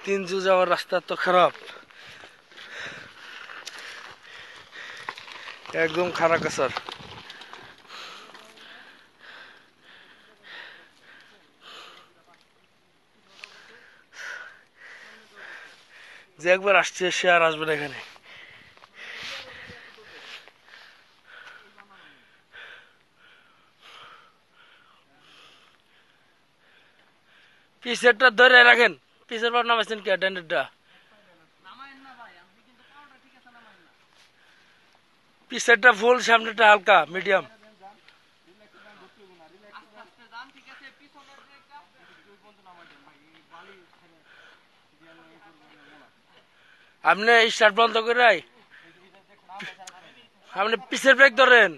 তিনজু যাওয়ার রাস্তা তো খারাপ, একদম খারাপ কাছার। যে একবার আসছে সে আর আসবে না এখানে। পিসেরটা ধরে রাখেন, পিসের পর নামাইছেন কি ড্যান্ডেরটা? পিসেরটা ফুল, সামনেটা হালকা মিডিয়াম। আপনি স্টার্ট বন্ধ করে আপনি পিসের ব্রেক ধরেন।